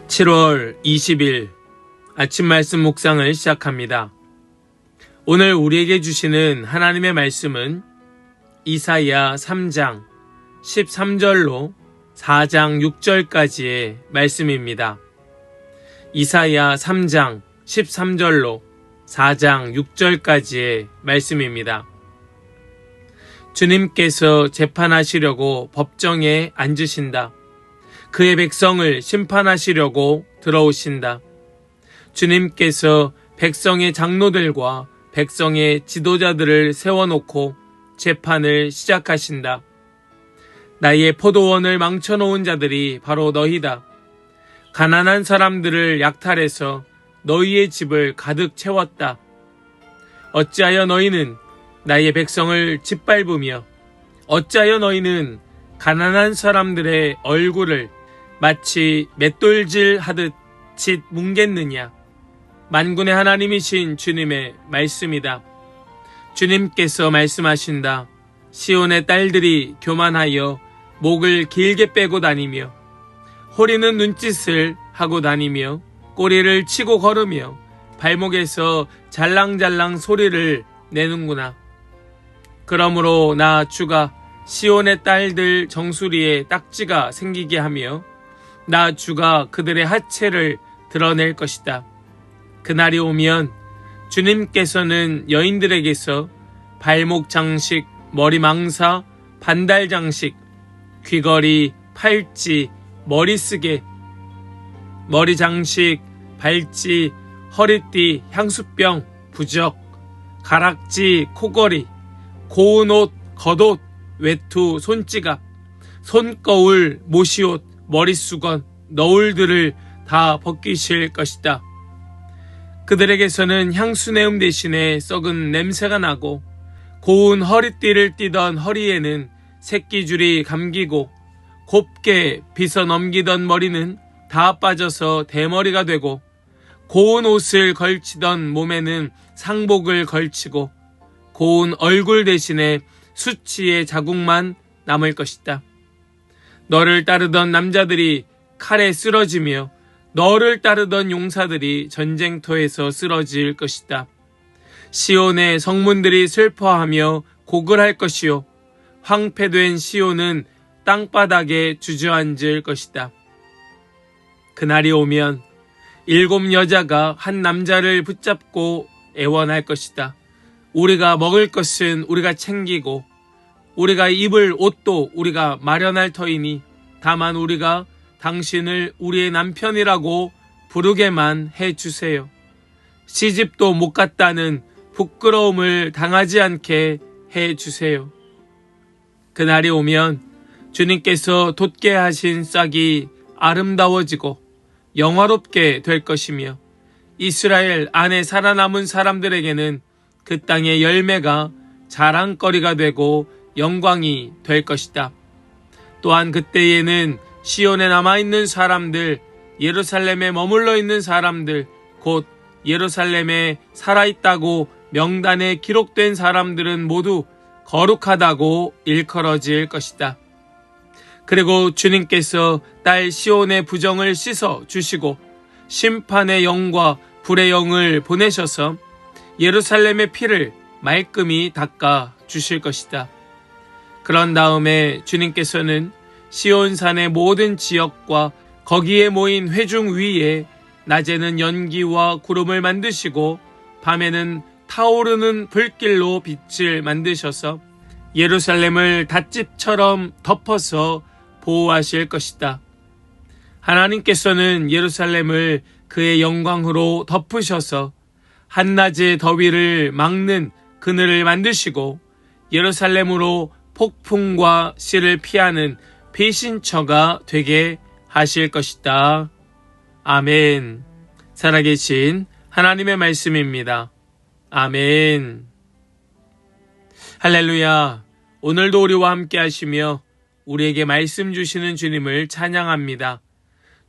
7월 20일 아침 말씀 묵상을 시작합니다. 오늘 우리에게 주시는 하나님의 말씀은 이사야 3장 13절로 4장 6절까지의 말씀입니다. 이사야 3장 13절로 4장 6절까지의 말씀입니다. 주님께서 재판하시려고 법정에 앉으신다. 그의 백성을 심판하시려고 들어오신다. 주님께서 백성의 장로들과 백성의 지도자들을 세워놓고 재판을 시작하신다. 나의 포도원을 망쳐놓은 자들이 바로 너희다. 가난한 사람들을 약탈해서 너희의 집을 가득 채웠다. 어찌하여 너희는 나의 백성을 짓밟으며 어찌하여 너희는 가난한 사람들의 얼굴을 마치 맷돌질 하듯 짓 뭉갰느냐. 만군의 하나님이신 주님의 말씀이다. 주님께서 말씀하신다. 시온의 딸들이 교만하여 목을 길게 빼고 다니며 호리는 눈짓을 하고 다니며 꼬리를 치고 걸으며 발목에서 잘랑잘랑 소리를 내는구나. 그러므로 나 주가 시온의 딸들 정수리에 딱지가 생기게 하며 나 주가 그들의 하체를 드러낼 것이다. 그날이 오면 주님께서는 여인들에게서 발목 장식, 머리 망사, 반달 장식, 귀걸이, 팔찌, 머리쓰개, 머리 장식, 발찌, 허리띠, 향수병, 부적, 가락지, 코걸이, 고운 옷, 겉옷, 외투, 손지갑, 손거울, 모시옷, 머릿수건, 너울들을 다 벗기실 것이다. 그들에게서는 향수내음 대신에 썩은 냄새가 나고 고운 허리띠를 띠던 허리에는 새끼줄이 감기고 곱게 빗어 넘기던 머리는 다 빠져서 대머리가 되고 고운 옷을 걸치던 몸에는 상복을 걸치고 고운 얼굴 대신에 수치의 자국만 남을 것이다. 너를 따르던 남자들이 칼에 쓰러지며 너를 따르던 용사들이 전쟁터에서 쓰러질 것이다. 시온의 성문들이 슬퍼하며 고글할 것이요 황폐된 시온은 땅바닥에 주저앉을 것이다. 그날이 오면 7 여자가 한 남자를 붙잡고 애원할 것이다. 우리가 먹을 것은 우리가 챙기고 우리가 입을 옷도 우리가 마련할 터이니 다만 우리가 당신을 우리의 남편이라고 부르게만 해주세요. 시집도 못 갔다는 부끄러움을 당하지 않게 해주세요. 그날이 오면 주님께서 돋게 하신 싹이 아름다워지고 영화롭게 될 것이며 이스라엘 안에 살아남은 사람들에게는 그 땅의 열매가 자랑거리가 되고 영광이 될 것이다. 또한 그때에는 시온에 남아있는 사람들, 예루살렘에 머물러 있는 사람들, 곧 예루살렘에 살아있다고 명단에 기록된 사람들은 모두 거룩하다고 일컬어질 것이다. 그리고 주님께서 딸 시온의 부정을 씻어 주시고 심판의 영과 불의 영을 보내셔서 예루살렘의 피를 말끔히 닦아 주실 것이다. 그런 다음에 주님께서는 시온산의 모든 지역과 거기에 모인 회중 위에 낮에는 연기와 구름을 만드시고 밤에는 타오르는 불길로 빛을 만드셔서 예루살렘을 닷집처럼 덮어서 보호하실 것이다. 하나님께서는 예루살렘을 그의 영광으로 덮으셔서 한낮의 더위를 막는 그늘을 만드시고 예루살렘으로 폭풍과 씨를 피하는 피신처가 되게 하실 것이다. 아멘. 살아계신 하나님의 말씀입니다. 아멘. 할렐루야. 오늘도 우리와 함께 하시며 우리에게 말씀 주시는 주님을 찬양합니다.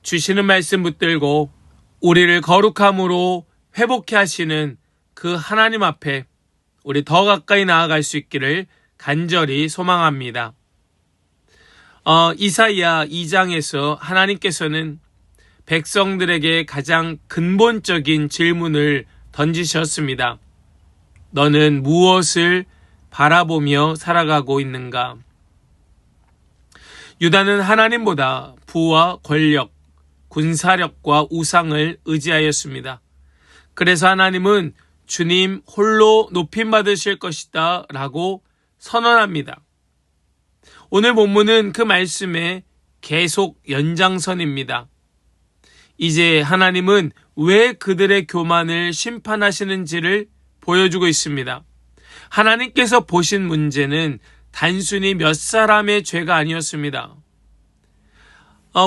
주시는 말씀 붙들고 우리를 거룩함으로 회복케 하시는 그 하나님 앞에 우리 더 가까이 나아갈 수 있기를 간절히 소망합니다. 이사야 2장에서 하나님께서는 백성들에게 가장 근본적인 질문을 던지셨습니다. 너는 무엇을 바라보며 살아가고 있는가? 유다는 하나님보다 부와 권력, 군사력과 우상을 의지하였습니다. 그래서 하나님은 주님 홀로 높임받으실 것이다 라고 선언합니다. 오늘 본문은 그 말씀의 계속 연장선입니다. 이제 하나님은 왜 그들의 교만을 심판하시는지를 보여주고 있습니다. 하나님께서 보신 문제는 단순히 몇 사람의 죄가 아니었습니다.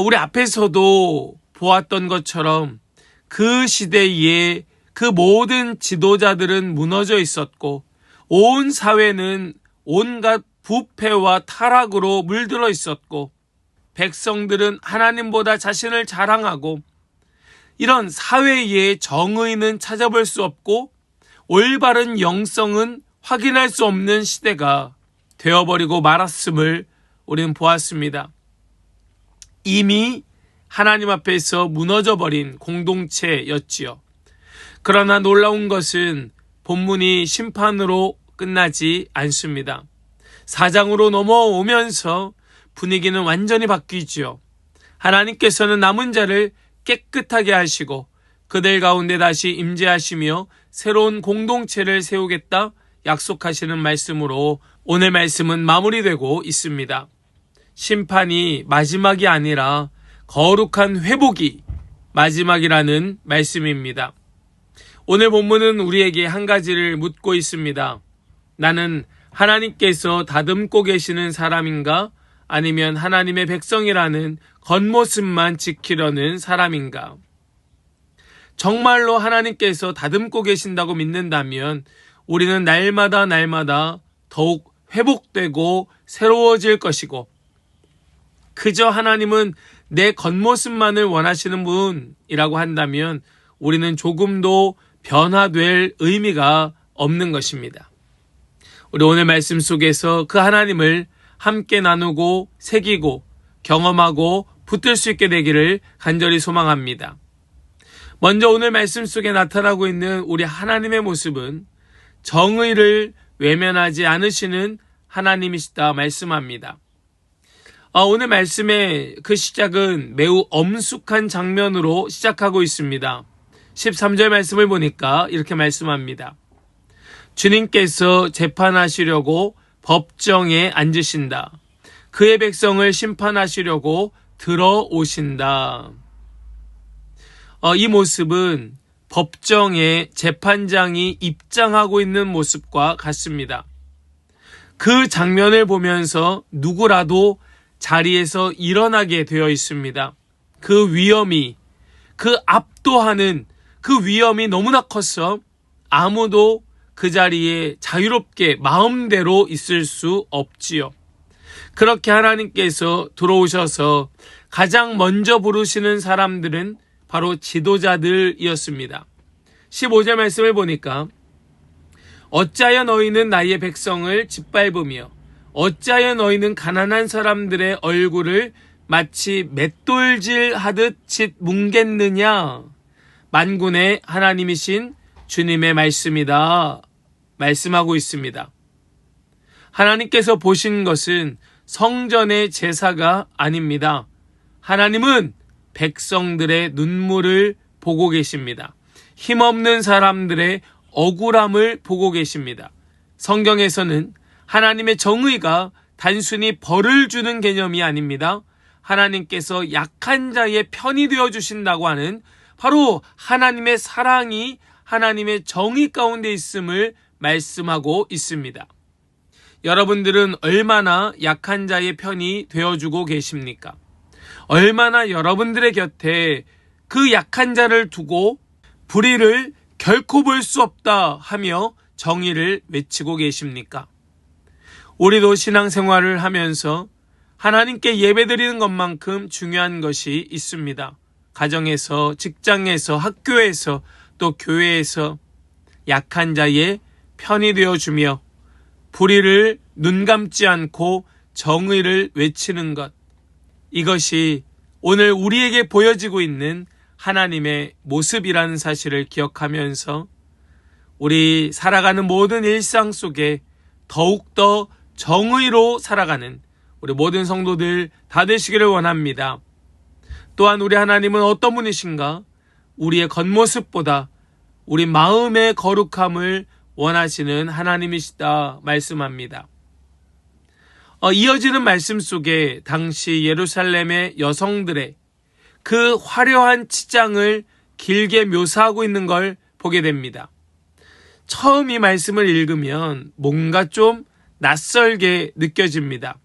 우리 앞에서도 보았던 것처럼 그 시대에 그 모든 지도자들은 무너져 있었고 온 사회는 온갖 부패와 타락으로 물들어 있었고 백성들은 하나님보다 자신을 자랑하고 이런 사회의 정의는 찾아볼 수 없고 올바른 영성은 확인할 수 없는 시대가 되어버리고 말았음을 우리는 보았습니다. 이미 하나님 앞에서 무너져버린 공동체였지요. 그러나 놀라운 것은 본문이 심판으로 끝나지 않습니다. 4장으로 넘어오면서 분위기는 완전히 바뀌지요. 하나님께서는 남은 자를 깨끗하게 하시고 그들 가운데 다시 임재하시며 새로운 공동체를 세우겠다 약속하시는 말씀으로 오늘 말씀은 마무리되고 있습니다. 심판이 마지막이 아니라 거룩한 회복이 마지막이라는 말씀입니다. 오늘 본문은 우리에게 한 가지를 묻고 있습니다. 나는 하나님께서 다듬고 계시는 사람인가? 아니면 하나님의 백성이라는 겉모습만 지키려는 사람인가? 정말로 하나님께서 다듬고 계신다고 믿는다면 우리는 날마다 더욱 회복되고 새로워질 것이고 그저 하나님은 내 겉모습만을 원하시는 분이라고 한다면 우리는 조금도 변화될 의미가 없는 것입니다. 우리 오늘 말씀 속에서 그 하나님을 함께 나누고 새기고 경험하고 붙들 수 있게 되기를 간절히 소망합니다. 먼저 오늘 말씀 속에 나타나고 있는 우리 하나님의 모습은 정의를 외면하지 않으시는 하나님이시다 말씀합니다. 오늘 말씀의 그 시작은 매우 엄숙한 장면으로 시작하고 있습니다. 13절 말씀을 보니까 이렇게 말씀합니다. 주님께서 재판하시려고 법정에 앉으신다. 그의 백성을 심판하시려고 들어오신다. 이 모습은 법정에 재판장이 입장하고 있는 모습과 같습니다. 그 장면을 보면서 누구라도 자리에서 일어나게 되어 있습니다. 그 위험이, 그 압도하는 그 위험이 너무나 컸어 아무도 그 자리에 자유롭게 마음대로 있을 수 없지요. 그렇게 하나님께서 들어오셔서 가장 먼저 부르시는 사람들은 바로 지도자들이었습니다. 15절 말씀을 보니까 어찌하여 너희는 나의 백성을 짓밟으며 어찌하여 너희는 가난한 사람들의 얼굴을 마치 맷돌질 하듯 짓 뭉갰느냐. 만군의 하나님이신 주님의 말씀이다. 말씀하고 있습니다. 하나님께서 보신 것은 성전의 제사가 아닙니다. 하나님은 백성들의 눈물을 보고 계십니다. 힘없는 사람들의 억울함을 보고 계십니다. 성경에서는 하나님의 정의가 단순히 벌을 주는 개념이 아닙니다. 하나님께서 약한 자의 편이 되어 주신다고 하는 바로 하나님의 사랑이 하나님의 정의 가운데 있음을 말씀하고 있습니다. 여러분들은 얼마나 약한 자의 편이 되어주고 계십니까? 얼마나 여러분들의 곁에 그 약한 자를 두고 불의를 결코 볼 수 없다 하며 정의를 외치고 계십니까? 우리도 신앙생활을 하면서 하나님께 예배드리는 것만큼 중요한 것이 있습니다. 가정에서, 직장에서, 학교에서, 또 교회에서 약한 자의 편이 되어주며 불의를 눈감지 않고 정의를 외치는 것, 이것이 오늘 우리에게 보여지고 있는 하나님의 모습이라는 사실을 기억하면서 우리 살아가는 모든 일상 속에 더욱더 정의로 살아가는 우리 모든 성도들 다 되시기를 원합니다. 또한 우리 하나님은 어떤 분이신가? 우리의 겉모습보다 우리 마음의 거룩함을 원하시는 하나님이시다 말씀합니다. 이어지는 말씀 속에 당시 예루살렘의 여성들의 그 화려한 치장을 길게 묘사하고 있는 걸 보게 됩니다. 처음 이 말씀을 읽으면 뭔가 좀 낯설게 느껴집니다.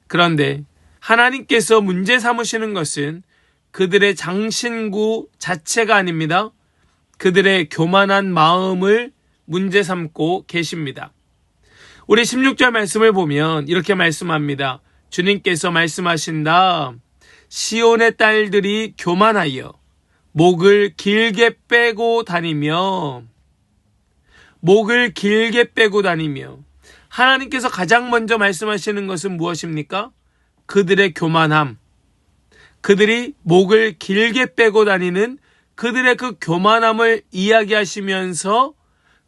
그런데 하나님께서 문제 삼으시는 것은 그들의 장신구 자체가 아닙니다. 그들의 교만한 마음을 문제 삼고 계십니다. 우리 16절 말씀을 보면 이렇게 말씀합니다. 주님께서 말씀하신다. 시온의 딸들이 교만하여 목을 길게 빼고 다니며 하나님께서 가장 먼저 말씀하시는 것은 무엇입니까? 그들의 교만함, 그들이 목을 길게 빼고 다니는 그들의 그 교만함을 이야기하시면서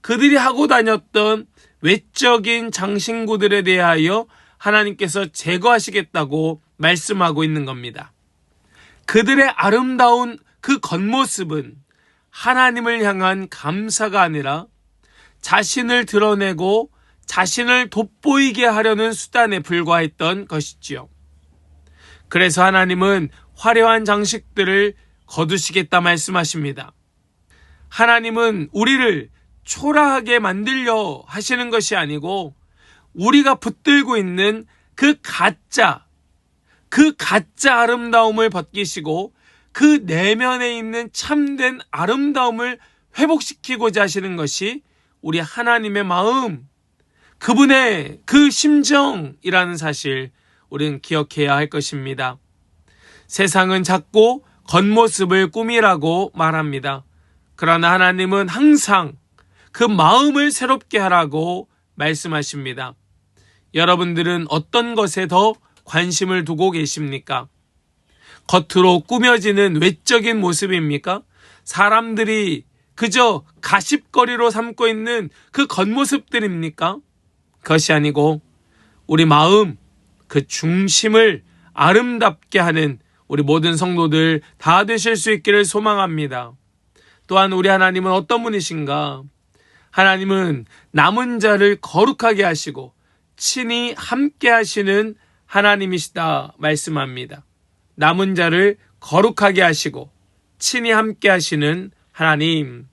그들이 하고 다녔던 외적인 장신구들에 대하여 하나님께서 제거하시겠다고 말씀하고 있는 겁니다. 그들의 아름다운 그 겉모습은 하나님을 향한 감사가 아니라 자신을 드러내고 자신을 돋보이게 하려는 수단에 불과했던 것이지요. 그래서 하나님은 화려한 장식들을 거두시겠다 말씀하십니다. 하나님은 우리를 초라하게 만들려 하시는 것이 아니고 우리가 붙들고 있는 그 가짜 아름다움을 벗기시고 그 내면에 있는 참된 아름다움을 회복시키고자 하시는 것이 우리 하나님의 마음, 그분의 그 심정이라는 사실 우리는 기억해야 할 것입니다. 세상은 자꾸 겉모습을 꾸미라고 말합니다. 그러나 하나님은 항상 그 마음을 새롭게 하라고 말씀하십니다. 여러분들은 어떤 것에 더 관심을 두고 계십니까? 겉으로 꾸며지는 외적인 모습입니까? 사람들이 그저 가십거리로 삼고 있는 그 겉모습들입니까? 그것이 아니고 우리 마음, 그 중심을 아름답게 하는 우리 모든 성도들 다 되실 수 있기를 소망합니다. 또한 우리 하나님은 어떤 분이신가? 하나님은 남은 자를 거룩하게 하시고 친히 함께 하시는 하나님이시다 말씀합니다. 남은 자를 거룩하게 하시고 친히 함께 하시는 하나님.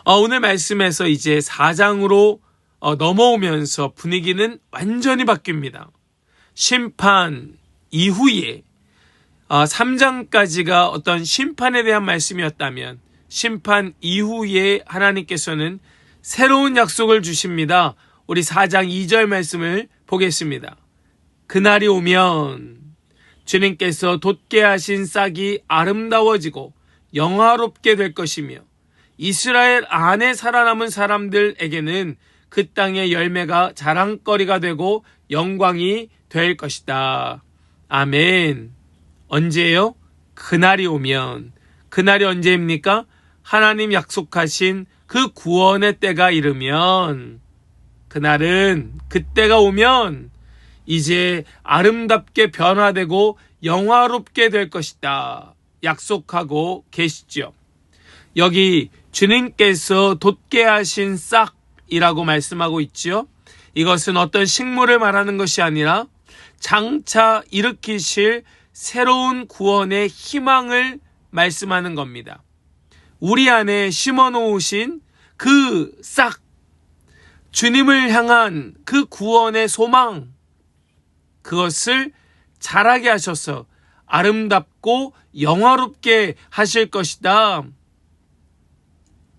오늘 말씀에서 이제 4장으로 넘어오면서 분위기는 완전히 바뀝니다. 심판 이후에 3장까지가 어떤 심판에 대한 말씀이었다면 심판 이후에 하나님께서는 새로운 약속을 주십니다. 우리 4장 2절 말씀을 보겠습니다. 그날이 오면 주님께서 돋게 하신 싹이 아름다워지고 영화롭게 될 것이며 이스라엘 안에 살아남은 사람들에게는 그 땅의 열매가 자랑거리가 되고 영광이 될 것이다. 아멘. 언제예요? 그날이 오면. 그날이 언제입니까? 하나님 약속하신 그 구원의 때가 이르면, 그날은, 그때가 오면 이제 아름답게 변화되고 영화롭게 될 것이다. 약속하고 계시죠. 여기 주님께서 돋게 하신 싹이라고 말씀하고 있죠. 이것은 어떤 식물을 말하는 것이 아니라 장차 일으키실 새로운 구원의 희망을 말씀하는 겁니다. 우리 안에 심어 놓으신 그 싹, 주님을 향한 그 구원의 소망, 그것을 자라게 하셔서 아름답고 영화롭게 하실 것이다.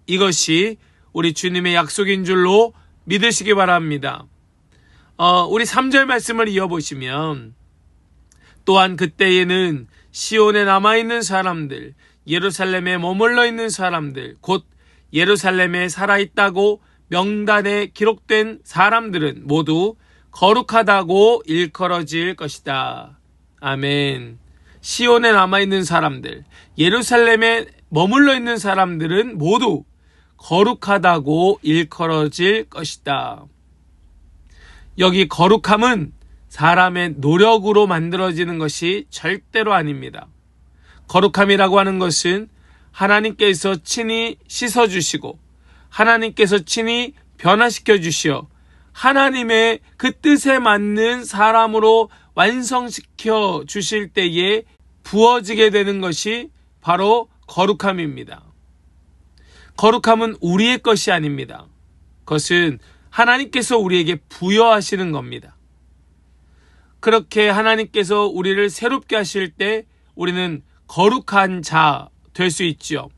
이것이 우리 주님의 약속인 줄로 믿으시기 바랍니다. 우리 3절 말씀을 이어보시면 또한 그때에는 시온에 남아있는 사람들, 예루살렘에 머물러 있는 사람들, 곧 예루살렘에 살아있다고 명단에 기록된 사람들은 모두 거룩하다고 일컬어질 것이다. 아멘. 시온에 남아있는 사람들, 예루살렘에 머물러 있는 사람들은 모두 거룩하다고 일컬어질 것이다. 여기 거룩함은 사람의 노력으로 만들어지는 것이 절대로 아닙니다. 거룩함이라고 하는 것은 하나님께서 친히 씻어주시고 하나님께서 친히 변화시켜 주시어 하나님의 그 뜻에 맞는 사람으로 완성시켜 주실 때에 부어지게 되는 것이 바로 거룩함입니다. 거룩함은 우리의 것이 아닙니다. 그것은 하나님께서 우리에게 부여하시는 겁니다. 그렇게 하나님께서 우리를 새롭게 하실 때 우리는 거룩한 자 될 수 있죠.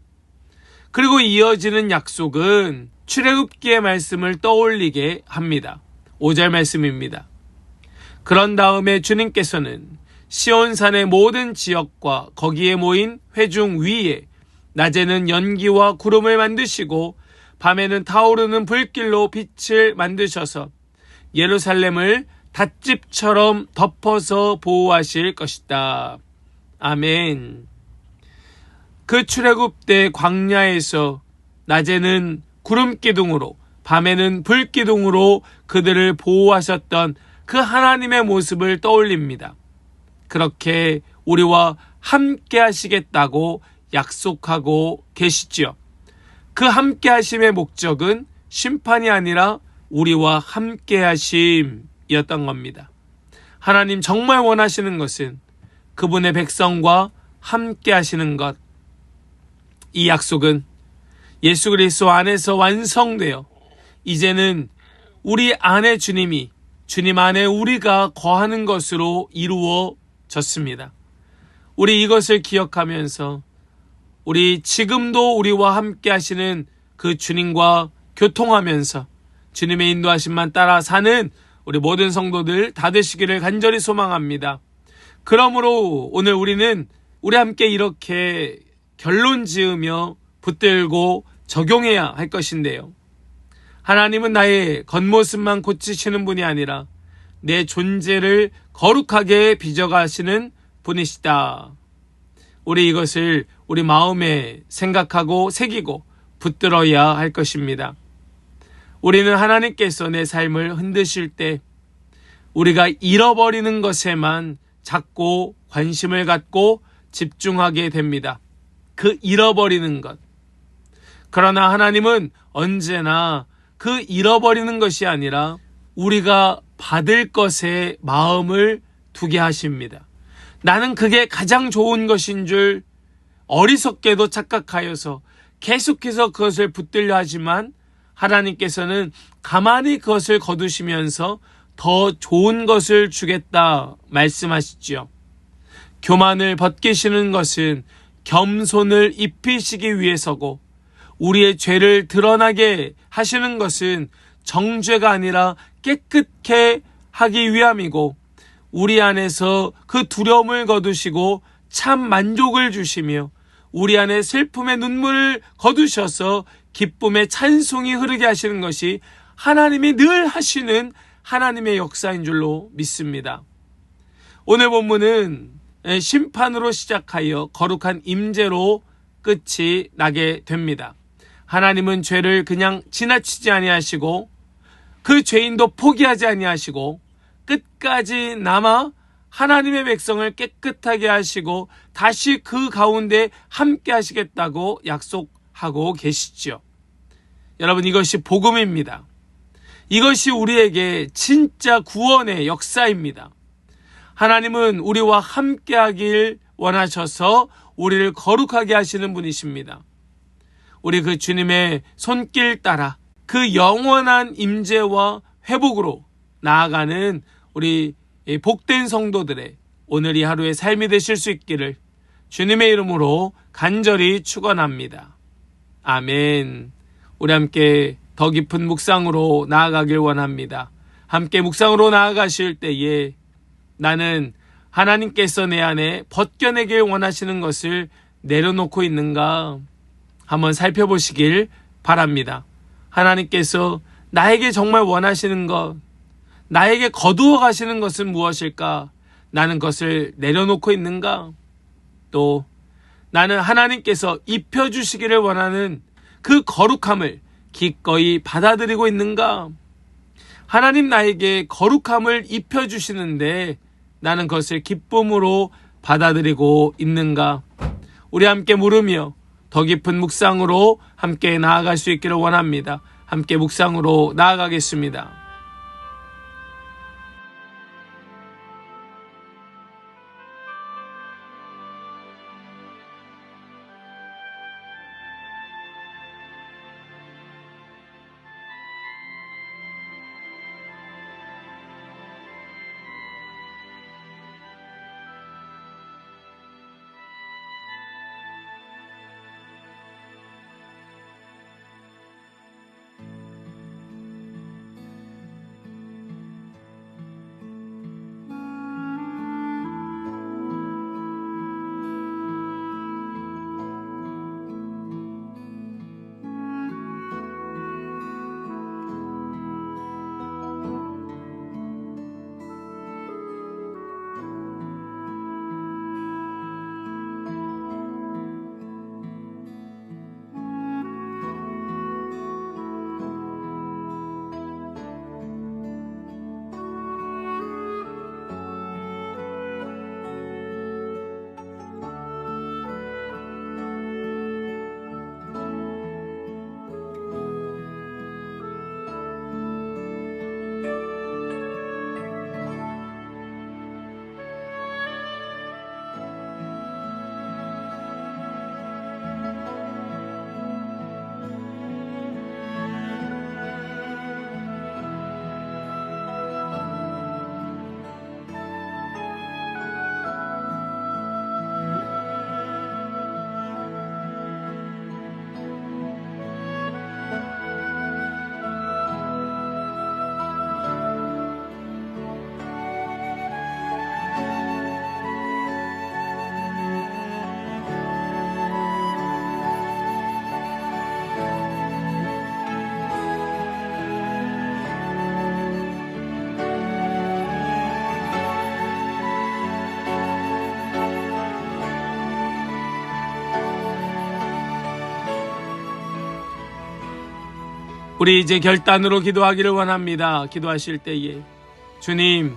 그리고 이어지는 약속은 출애굽기의 말씀을 떠올리게 합니다. 5절 말씀입니다. 그런 다음에 주님께서는 시온산의 모든 지역과 거기에 모인 회중 위에 낮에는 연기와 구름을 만드시고 밤에는 타오르는 불길로 빛을 만드셔서 예루살렘을 닷집처럼 덮어서 보호하실 것이다. 아멘. 그 출애굽 때 광야에서 낮에는 구름 기둥으로 밤에는 불 기둥으로 그들을 보호하셨던 그 하나님의 모습을 떠올립니다. 그렇게 우리와 함께 하시겠다고 약속하고 계시지요. 그 함께 하심의 목적은 심판이 아니라 우리와 함께 하심이었던 겁니다. 하나님 정말 원하시는 것은 그분의 백성과 함께 하시는 것. 이 약속은 예수 그리스도 안에서 완성되어 이제는 우리 안에 주님이, 주님 안에 우리가 거하는 것으로 이루어졌습니다. 우리 이것을 기억하면서 우리 지금도 우리와 함께 하시는 그 주님과 교통하면서 주님의 인도하심만 따라 사는 우리 모든 성도들 다 되시기를 간절히 소망합니다. 그러므로 오늘 우리는 우리 함께 이렇게 결론 지으며 붙들고 적용해야 할 것인데요. 하나님은 나의 겉모습만 고치시는 분이 아니라 내 존재를 거룩하게 빚어가시는 분이시다. 우리 이것을 우리 마음에 생각하고 새기고 붙들어야 할 것입니다. 우리는 하나님께서 내 삶을 흔드실 때 우리가 잃어버리는 것에만 자꾸 관심을 갖고 집중하게 됩니다. 그 잃어버리는 것. 그러나 하나님은 언제나 그 잃어버리는 것이 아니라 우리가 받을 것에 마음을 두게 하십니다. 나는 그게 가장 좋은 것인 줄 어리석게도 착각하여서 계속해서 그것을 붙들려 하지만 하나님께서는 가만히 그것을 거두시면서 더 좋은 것을 주겠다 말씀하시지요. 교만을 벗기시는 것은 겸손을 입히시기 위해서고 우리의 죄를 드러나게 하시는 것은 정죄가 아니라 깨끗게 하기 위함이고 우리 안에서 그 두려움을 거두시고 참 만족을 주시며 우리 안에 슬픔의 눈물을 거두셔서 기쁨의 찬송이 흐르게 하시는 것이 하나님이 늘 하시는 하나님의 역사인 줄로 믿습니다. 오늘 본문은 심판으로 시작하여 거룩한 임재로 끝이 나게 됩니다. 하나님은 죄를 그냥 지나치지 아니하시고 그 죄인도 포기하지 아니하시고 끝까지 남아 하나님의 백성을 깨끗하게 하시고 다시 그 가운데 함께 하시겠다고 약속하고 계시죠. 여러분, 이것이 복음입니다. 이것이 우리에게 진짜 구원의 역사입니다. 하나님은 우리와 함께 하길 원하셔서 우리를 거룩하게 하시는 분이십니다. 우리 그 주님의 손길 따라 그 영원한 임재와 회복으로 나아가는 우리 복된 성도들의 오늘 이 하루의 삶이 되실 수 있기를 주님의 이름으로 간절히 축원합니다. 아멘. 우리 함께 더 깊은 묵상으로 나아가길 원합니다. 함께 묵상으로 나아가실 때에 나는 하나님께서 내 안에 벗겨내길 원하시는 것을 내려놓고 있는가 한번 살펴보시길 바랍니다. 하나님께서 나에게 정말 원하시는 것, 나에게 거두어 가시는 것은 무엇일까? 나는 그것을 내려놓고 있는가? 또 나는 하나님께서 입혀주시기를 원하는 그 거룩함을 기꺼이 받아들이고 있는가? 하나님 나에게 거룩함을 입혀주시는데 나는 그것을 기쁨으로 받아들이고 있는가? 우리 함께 물으며 더 깊은 묵상으로 함께 나아갈 수 있기를 원합니다. 함께 묵상으로 나아가겠습니다. 우리 이제 결단으로 기도하기를 원합니다. 기도하실 때에 주님,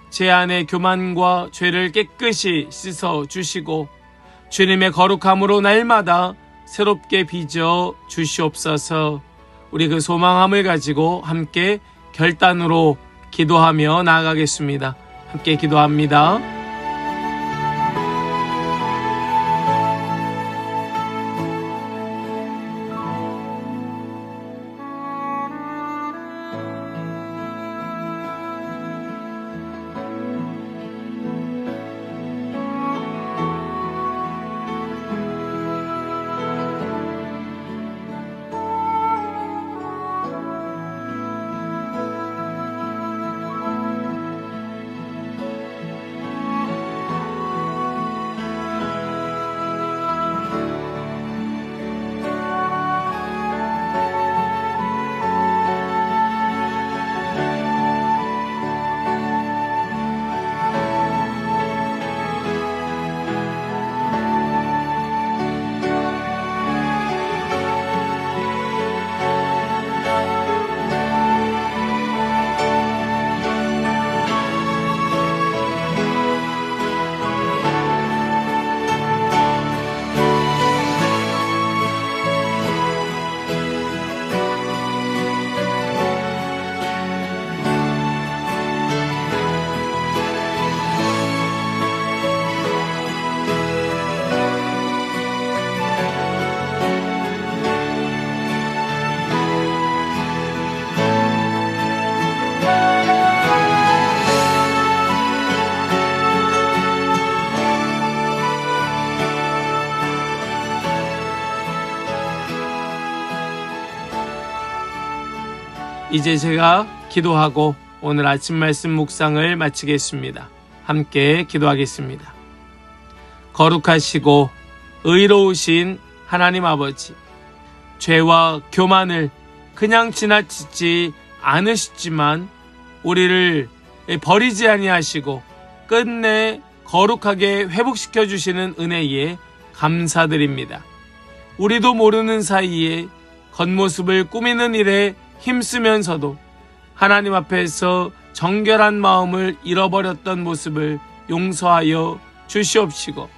제 안의 교만과 죄를 깨끗이 씻어 주시고 주님의 거룩함으로 날마다 새롭게 빚어 주시옵소서. 우리 그 소망함을 가지고 함께 결단으로 기도하며 나아가겠습니다. 함께 기도합니다. 이제 제가 기도하고 오늘 아침 말씀 묵상을 마치겠습니다. 함께 기도하겠습니다. 거룩하시고 의로우신 하나님 아버지, 죄와 교만을 그냥 지나치지 않으시지만 우리를 버리지 아니하시고 끝내 거룩하게 회복시켜 주시는 은혜에 감사드립니다. 우리도 모르는 사이에 겉모습을 꾸미는 일에 힘쓰면서도 하나님 앞에서 정결한 마음을 잃어버렸던 모습을 용서하여 주시옵시고,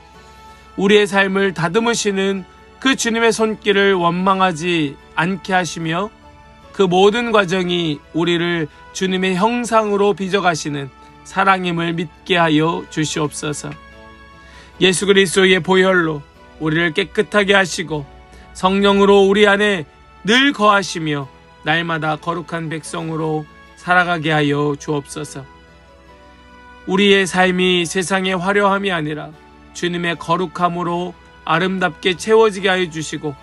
우리의 삶을 다듬으시는 그 주님의 손길을 원망하지 않게 하시며, 그 모든 과정이 우리를 주님의 형상으로 빚어가시는 사랑임을 믿게 하여 주시옵소서. 예수 그리스도의 보혈로 우리를 깨끗하게 하시고 성령으로 우리 안에 늘 거하시며 날마다 거룩한 백성으로 살아가게 하여 주옵소서. 우리의 삶이 세상의 화려함이 아니라 주님의 거룩함으로 아름답게 채워지게 하여 주시고,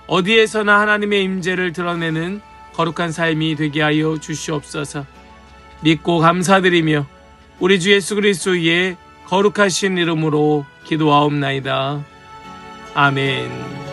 어디에서나 하나님의 임재를 드러내는 거룩한 삶이 되게 하여 주시옵소서. 믿고 감사드리며 우리 주 예수 그리스도의 거룩하신 이름으로 기도하옵나이다. 아멘.